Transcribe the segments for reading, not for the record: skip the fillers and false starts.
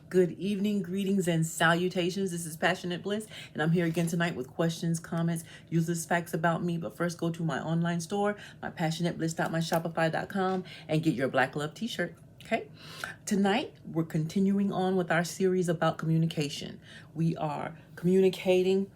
Good evening, greetings, and salutations. This is Passionate Bliss, and I'm here again tonight with questions, comments, useless facts about me. But first, go to my online store, my passionatebliss.myshopify.com, and get your Black Love t-shirt. Okay? Tonight, we're continuing on with our series about communication. We are communicating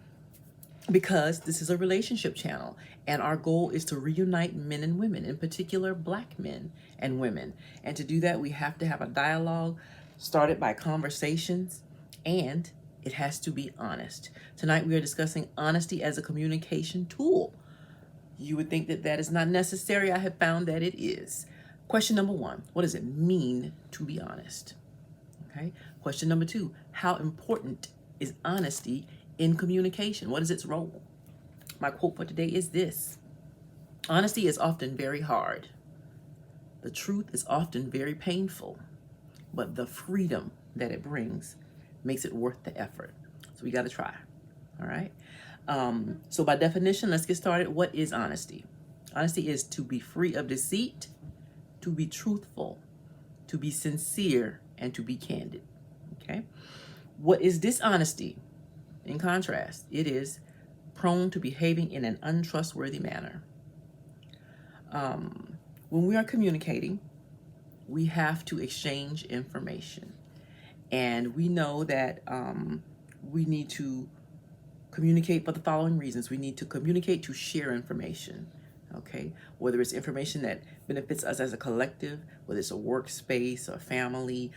because this is a relationship channel, and our goal is to reunite men and women, in particular Black men and women. And to do that, we have to have a dialogue started by conversations, and it has to be honest. Tonight we are discussing honesty as a communication tool. You would think that that is not necessary. I have found that it is. Question number one, what does it mean to be honest? Okay. Question number two, how important is honesty in communication? What is its role? My quote for today is this: honesty is often very hard. The truth is often very painful, but the freedom that it brings makes it worth the effort. So we got to try. All right. So by definition, let's get started. What is honesty? Honesty is to be free of deceit, to be truthful, to be sincere, and to be candid. Okay. What is dishonesty? In contrast, it is prone to behaving in an untrustworthy manner. When we are communicating, we have to exchange information. And we know that we need to communicate for the following reasons. We need to communicate to share information, okay? Whether it's information that benefits us as a collective, whether it's a workspace, a family,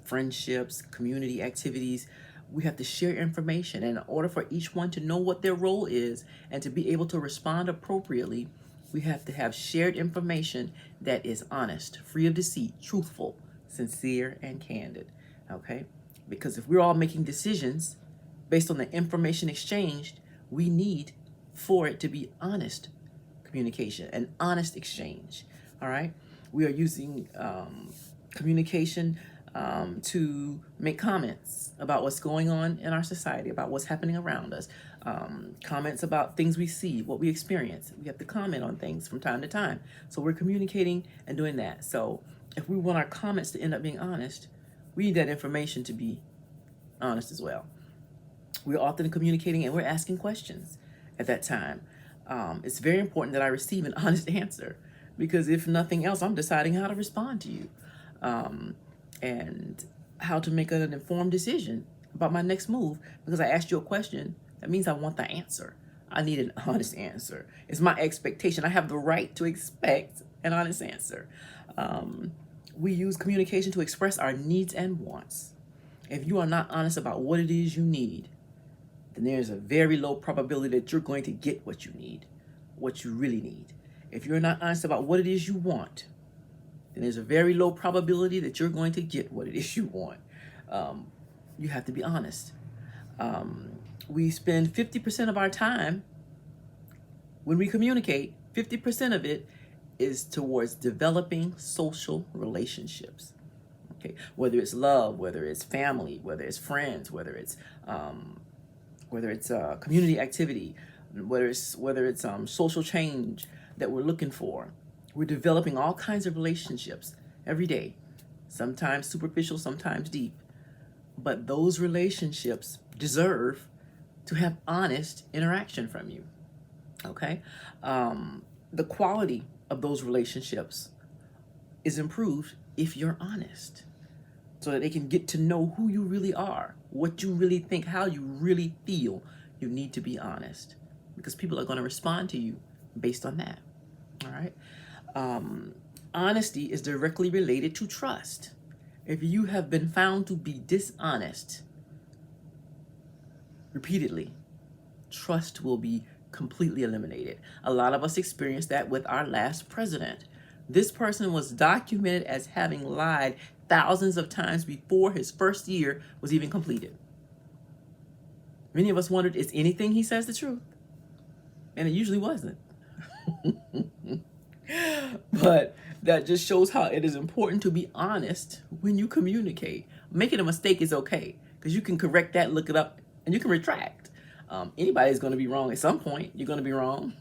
friendships, community activities, we have to share information. And in order for each one to know what their role is and to be able to respond appropriately, we have to have shared information that is honest, free of deceit, truthful, sincere, and candid, okay? Because if we're all making decisions based on the information exchanged, we need for it to be honest communication, an honest exchange, all right? We are using communication to make comments about what's going on in our society, about what's happening around us, comments about things we see, what we experience. We have to comment on things from time to time. So we're communicating and doing that. So if we want our comments to end up being honest, we need that information to be honest as well. We're often communicating and we're asking questions at that time. It's very important that I receive an honest answer, because if nothing else, I'm deciding how to respond to you. And how to make an informed decision about my next move. Because I asked you a question, that means I want the answer. I need an honest answer. It's my expectation. I have the right to expect an honest answer. We use communication to express our needs and wants. If you are not honest about what it is you need, then there's a very low probability that you're going to get what you need, what you really need. If you're not honest about what it is you want, then there's a very low probability that you're going to get what it is you want. You have to be honest. We spend 50% of our time when we communicate, 50% of it is towards developing social relationships. Okay, whether it's love, whether it's family, whether it's friends, whether it's community activity, whether it's social change that we're looking for. We're developing all kinds of relationships every day, sometimes superficial, sometimes deep. But those relationships deserve to have honest interaction from you, okay? The quality of those relationships is improved if you're honest, so that they can get to know who you really are, what you really think, how you really feel. You need to be honest, because people are going to respond to you based on that, all right? Honesty is directly related to trust. If you have been found to be dishonest repeatedly, trust will be completely eliminated. A lot of us experienced that with our last president. This person was documented as having lied thousands of times before his first year was even completed. Many of us wondered, is anything he says the truth? And it usually wasn't. But that just shows how it is important to be honest when you communicate. Making a mistake is okay, because you can correct that, look it up, and you can retract. Anybody's going to be wrong at some point. You're going to be wrong.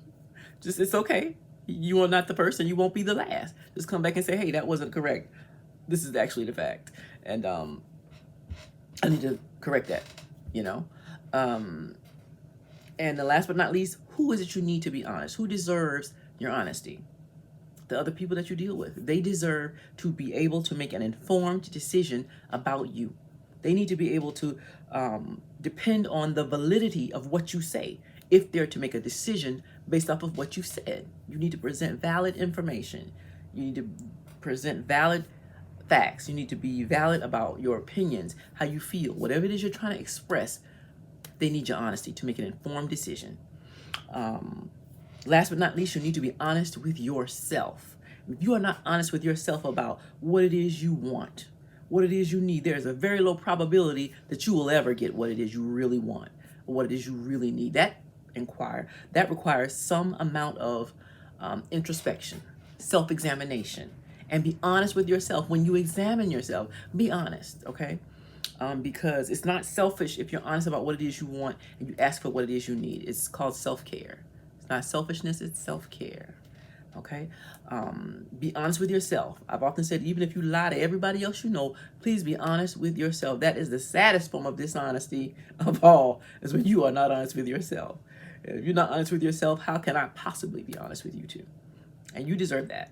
Just, it's okay. You are not the person. You won't be the last. Just come back and say, hey, that wasn't correct. This is actually the fact. And I need to correct that, you know. Um, and the last but not least, who is it you need to be honest? Who deserves your honesty? The other people that you deal with. They deserve to be able to make an informed decision about you. They need to be able to depend on the validity of what you say if they're to make a decision based off of what you said. You need to present valid information. You need to present valid facts. You need to be valid about your opinions, how you feel, whatever it is you're trying to express. They need your honesty to make an informed decision. Last but not least, you need to be honest with yourself. If you are not honest with yourself about what it is you want, what it is you need, there's a very low probability that you will ever get what it is you really want or what it is you really need. That requires some amount of introspection, self-examination, and be honest with yourself. When you examine yourself, be honest, okay? Because it's not selfish if you're honest about what it is you want and you ask for what it is you need. It's called self-care. It's not selfishness, it's self-care. Okay? Be honest with yourself. I've often said, even if you lie to everybody else you know, please be honest with yourself. That is the saddest form of dishonesty of all, is when you are not honest with yourself. If you're not honest with yourself, how can I possibly be honest with you too? And you deserve that.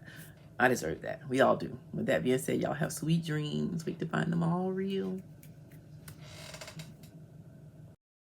I deserve that. We all do. With that being said, y'all have sweet dreams. Wait to find them all real.